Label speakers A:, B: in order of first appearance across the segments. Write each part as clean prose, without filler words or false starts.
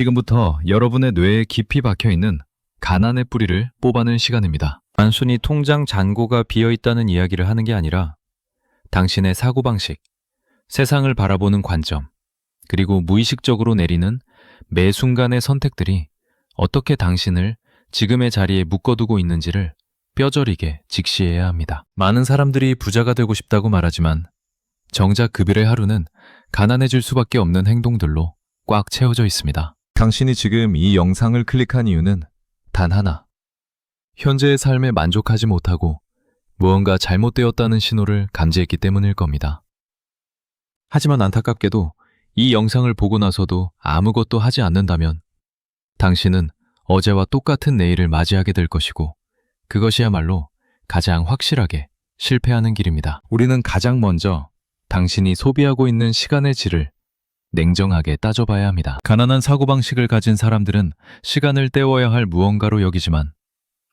A: 지금부터 여러분의 뇌에 깊이 박혀있는 가난의 뿌리를 뽑아낸 시간입니다.
B: 단순히 통장 잔고가 비어있다는 이야기를 하는 게 아니라 당신의 사고방식, 세상을 바라보는 관점, 그리고 무의식적으로 내리는 매 순간의 선택들이 어떻게 당신을 지금의 자리에 묶어두고 있는지를 뼈저리게 직시해야 합니다. 많은 사람들이 부자가 되고 싶다고 말하지만 정작 그들의 하루는 가난해질 수밖에 없는 행동들로 꽉 채워져 있습니다. 당신이 지금 이 영상을 클릭한 이유는 단 하나. 현재의 삶에 만족하지 못하고 무언가 잘못되었다는 신호를 감지했기 때문일 겁니다. 하지만 안타깝게도 이 영상을 보고 나서도 아무것도 하지 않는다면 당신은 어제와 똑같은 내일을 맞이하게 될 것이고 그것이야말로 가장 확실하게 실패하는 길입니다. 우리는 가장 먼저 당신이 소비하고 있는 시간의 질을 냉정하게 따져봐야 합니다. 가난한 사고방식을 가진 사람들은 시간을 때워야 할 무언가로 여기지만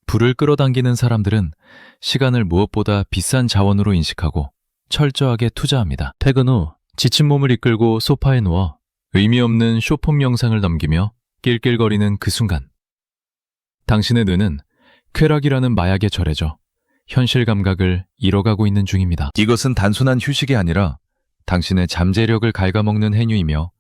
B: 불을 끌어당기는 사람들은 시간을 무엇보다 비싼 자원으로 인식하고 철저하게 투자합니다. 퇴근 후 지친 몸을 이끌고 소파에 누워 의미 없는 쇼폼 영상을 넘기며 낄낄거리는 그 순간 당신의 뇌는 쾌락이라는 마약에 절해져 현실 감각을 잃어가고 있는 중입니다. 이것은 단순한 휴식이 아니라 당신의 잠재력을 갉아먹는 행위이며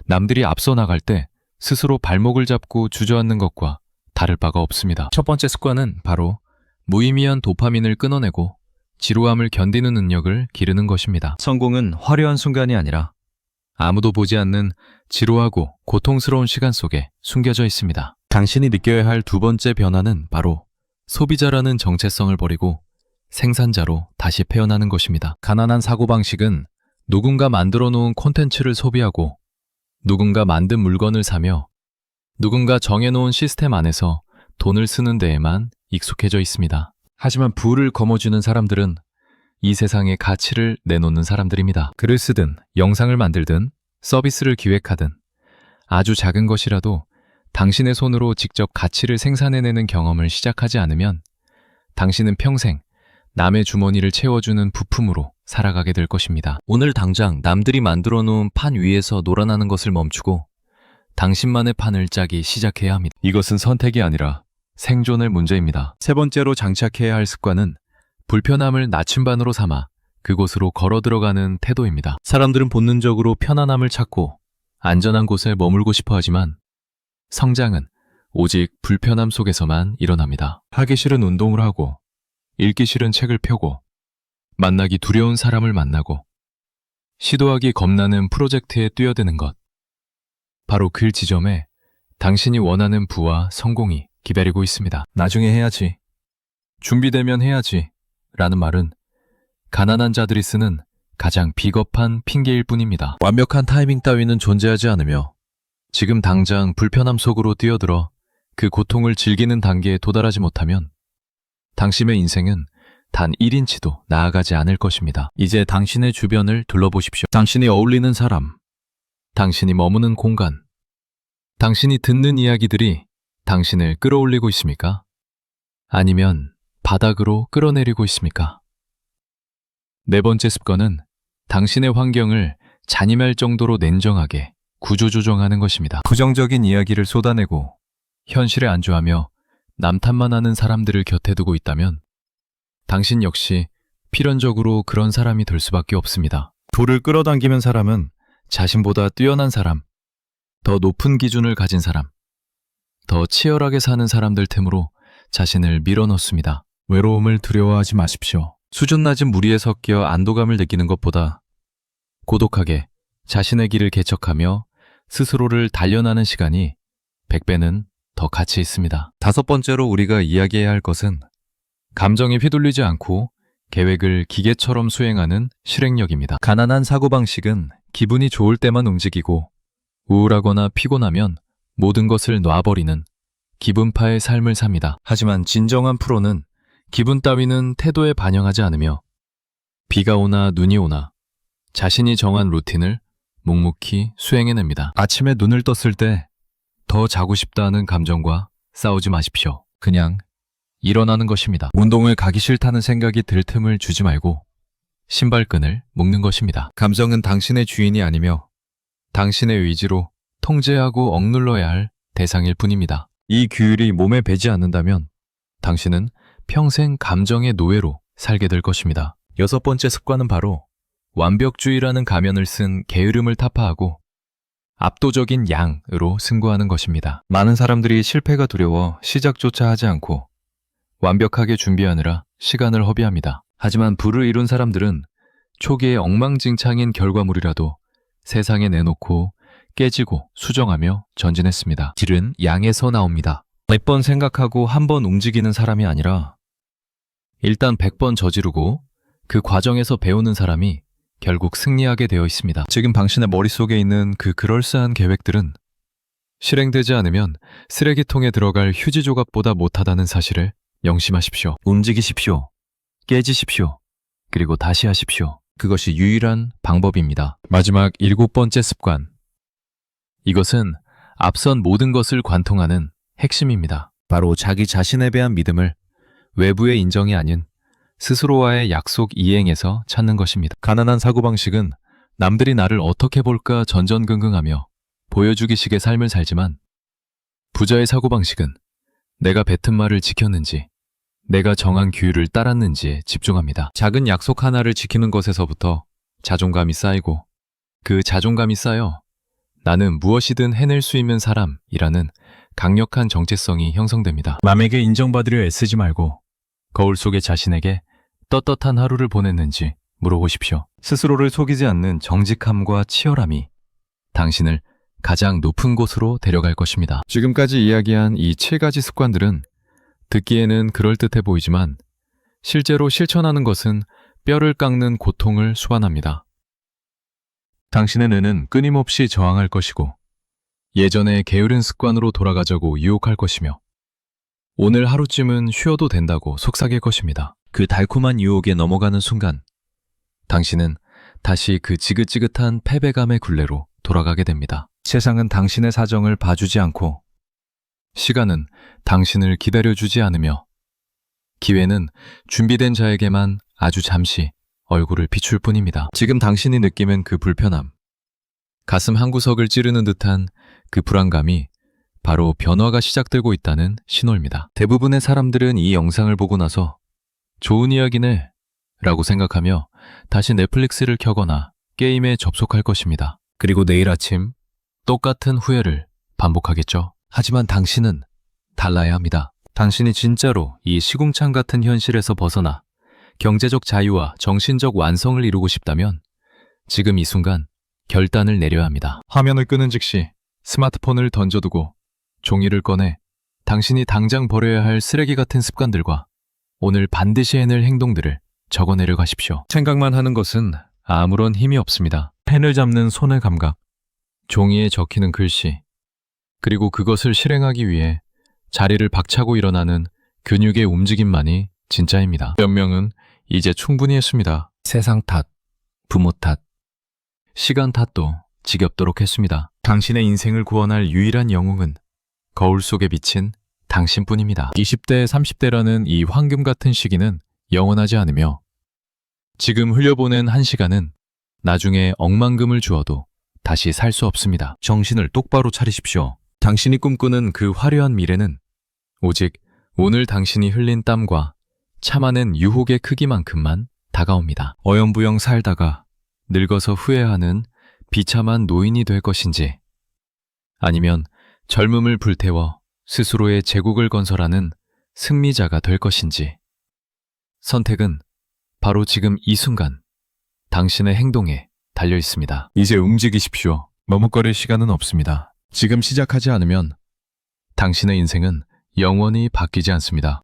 B: 남들이 앞서 나갈 때 스스로 발목을 잡고 주저앉는 것과 다를 바가 없습니다. 첫 번째 습관은 바로 무의미한 도파민을 끊어내고 지루함을 견디는 능력을 기르는 것입니다. 성공은 화려한 순간이 아니라 아무도 보지 않는 지루하고 고통스러운 시간 속에 숨겨져 있습니다. 당신이 느껴야 할 두 번째 변화는 바로 소비자라는 정체성을 버리고 생산자로 다시 태어나는 것입니다. 가난한 사고방식은 누군가 만들어 놓은 콘텐츠를 소비하고 누군가 만든 물건을 사며 누군가 정해놓은 시스템 안에서 돈을 쓰는 데에만 익숙해져 있습니다. 하지만 부를 거머쥐는 사람들은 이 세상에 가치를 내놓는 사람들입니다. 글을 쓰든 영상을 만들든 서비스를 기획하든 아주 작은 것이라도 당신의 손으로 직접 가치를 생산해내는 경험을 시작하지 않으면 당신은 평생 남의 주머니를 채워주는 부품으로 살아가게 될 것입니다. 오늘 당장 남들이 만들어 놓은 판 위에서 놀아나는 것을 멈추고 당신만의 판을 짜기 시작해야 합니다. 이것은 선택이 아니라 생존의 문제입니다. 세 번째로 장착해야 할 습관은 불편함을 나침반으로 삼아 그곳으로 걸어 들어가는 태도입니다. 사람들은 본능적으로 편안함을 찾고 안전한 곳에 머물고 싶어 하지만 성장은 오직 불편함 속에서만 일어납니다. 하기 싫은 운동을 하고 읽기 싫은 책을 펴고 만나기 두려운 사람을 만나고 시도하기 겁나는 프로젝트에 뛰어드는 것. 바로 그 지점에 당신이 원하는 부와 성공이 기다리고 있습니다. 나중에 해야지. 준비되면 해야지. 라는 말은 가난한 자들이 쓰는 가장 비겁한 핑계일 뿐입니다. 완벽한 타이밍 따위는 존재하지 않으며 지금 당장 불편함 속으로 뛰어들어 그 고통을 즐기는 단계에 도달하지 못하면 당신의 인생은 단 1인치도 나아가지 않을 것입니다. 이제 당신의 주변을 둘러보십시오. 당신이 어울리는 사람, 당신이 머무는 공간, 당신이 듣는 이야기들이 당신을 끌어올리고 있습니까? 아니면 바닥으로 끌어내리고 있습니까? 네 번째 습관은 당신의 환경을 잔인할 정도로 냉정하게 구조조정하는 것입니다. 부정적인 이야기를 쏟아내고 현실에 안주하며 남탓만 하는 사람들을 곁에 두고 있다면 당신 역시 필연적으로 그런 사람이 될 수밖에 없습니다. 불을 끌어당기는 사람은 자신보다 뛰어난 사람, 더 높은 기준을 가진 사람, 더 치열하게 사는 사람들 템으로 자신을 밀어넣습니다. 외로움을 두려워하지 마십시오. 수준 낮은 무리에 섞여 안도감을 느끼는 것보다 고독하게 자신의 길을 개척하며 스스로를 단련하는 시간이 100배는 더 가치 있습니다. 다섯 번째로 우리가 이야기해야 할 것은 감정에 휘둘리지 않고 계획을 기계처럼 수행하는 실행력입니다. 가난한 사고방식은 기분이 좋을 때만 움직이고 우울하거나 피곤하면 모든 것을 놔버리는 기분파의 삶을 삽니다. 하지만 진정한 프로는 기분 따위는 태도에 반영하지 않으며 비가 오나 눈이 오나 자신이 정한 루틴을 묵묵히 수행해냅니다. 아침에 눈을 떴을 때 더 자고 싶다는 감정과 싸우지 마십시오. 그냥 일어나는 것입니다. 운동을 가기 싫다는 생각이 들 틈을 주지 말고 신발끈을 묶는 것입니다. 감정은 당신의 주인이 아니며 당신의 의지로 통제하고 억눌러야 할 대상일 뿐입니다. 이 규율이 몸에 배지 않는다면 당신은 평생 감정의 노예로 살게 될 것입니다. 여섯 번째 습관은 바로 완벽주의라는 가면을 쓴 게으름을 타파하고 압도적인 양으로 승부하는 것입니다. 많은 사람들이 실패가 두려워 시작조차 하지 않고 완벽하게 준비하느라 시간을 허비합니다. 하지만 부를 이룬 사람들은 초기에 엉망진창인 결과물이라도 세상에 내놓고 깨지고 수정하며 전진했습니다. 질은 양에서 나옵니다. 100번 생각하고 한 번 움직이는 사람이 아니라 일단 100번 저지르고 그 과정에서 배우는 사람이 결국 승리하게 되어 있습니다. 지금 당신의 머릿속에 있는 그 그럴싸한 계획들은 실행되지 않으면 쓰레기통에 들어갈 휴지 조각보다 못하다는 사실을 명심하십시오. 움직이십시오. 깨지십시오. 그리고 다시 하십시오. 그것이 유일한 방법입니다. 마지막 7번째 습관. 이것은 앞선 모든 것을 관통하는 핵심입니다. 바로 자기 자신에 대한 믿음을 외부의 인정이 아닌 스스로와의 약속 이행에서 찾는 것입니다. 가난한 사고방식은 남들이 나를 어떻게 볼까 전전긍긍하며 보여주기식의 삶을 살지만 부자의 사고방식은 내가 뱉은 말을 지켰는지 내가 정한 규율을 따랐는지에 집중합니다. 작은 약속 하나를 지키는 것에서부터 자존감이 쌓이고 그 자존감이 쌓여 나는 무엇이든 해낼 수 있는 사람이라는 강력한 정체성이 형성됩니다. 남에게 인정받으려 애쓰지 말고 거울 속의 자신에게 떳떳한 하루를 보냈는지 물어보십시오. 스스로를 속이지 않는 정직함과 치열함이 당신을 가장 높은 곳으로 데려갈 것입니다. 지금까지 이야기한 이 7가지 습관들은 듣기에는 그럴듯해 보이지만 실제로 실천하는 것은 뼈를 깎는 고통을 수반합니다. 당신의 뇌는 끊임없이 저항할 것이고 예전의 게으른 습관으로 돌아가자고 유혹할 것이며 오늘 하루쯤은 쉬어도 된다고 속삭일 것입니다. 그 달콤한 유혹에 넘어가는 순간 당신은 다시 그 지긋지긋한 패배감의 굴레로 돌아가게 됩니다. 세상은 당신의 사정을 봐주지 않고 시간은 당신을 기다려주지 않으며 기회는 준비된 자에게만 아주 잠시 얼굴을 비출 뿐입니다. 지금 당신이 느끼는 그 불편함, 가슴 한구석을 찌르는 듯한 그 불안감이 바로 변화가 시작되고 있다는 신호입니다. 대부분의 사람들은 이 영상을 보고 나서 좋은 이야기네 라고 생각하며 다시 넷플릭스를 켜거나 게임에 접속할 것입니다. 그리고 내일 아침 똑같은 후회를 반복하겠죠. 하지만 당신은 달라야 합니다. 당신이 진짜로 이 시궁창 같은 현실에서 벗어나 경제적 자유와 정신적 완성을 이루고 싶다면 지금 이 순간 결단을 내려야 합니다. 화면을 끄는 즉시 스마트폰을 던져두고 종이를 꺼내 당신이 당장 버려야 할 쓰레기 같은 습관들과 오늘 반드시 해낼 행동들을 적어내려 가십시오. 생각만 하는 것은 아무런 힘이 없습니다. 펜을 잡는 손의 감각, 종이에 적히는 글씨, 그리고 그것을 실행하기 위해 자리를 박차고 일어나는 근육의 움직임만이 진짜입니다. 몇 명은 이제 충분히 했습니다. 세상 탓, 부모 탓, 시간 탓도 지겹도록 했습니다. 당신의 인생을 구원할 유일한 영웅은 거울 속에 비친 당신뿐입니다. 20대, 30대라는 이 황금 같은 시기는 영원하지 않으며 지금 흘려보낸 한 시간은 나중에 억만금을 주어도 다시 살 수 없습니다. 정신을 똑바로 차리십시오. 당신이 꿈꾸는 그 화려한 미래는 오직 오늘 당신이 흘린 땀과 참아낸 유혹의 크기만큼만 다가옵니다. 어영부영 살다가 늙어서 후회하는 비참한 노인이 될 것인지 아니면 젊음을 불태워 스스로의 제국을 건설하는 승리자가 될 것인지 선택은 바로 지금 이 순간 당신의 행동에 달려 있습니다. 이제 움직이십시오. 머뭇거릴 시간은 없습니다. 지금 시작하지 않으면 당신의 인생은 영원히 바뀌지 않습니다.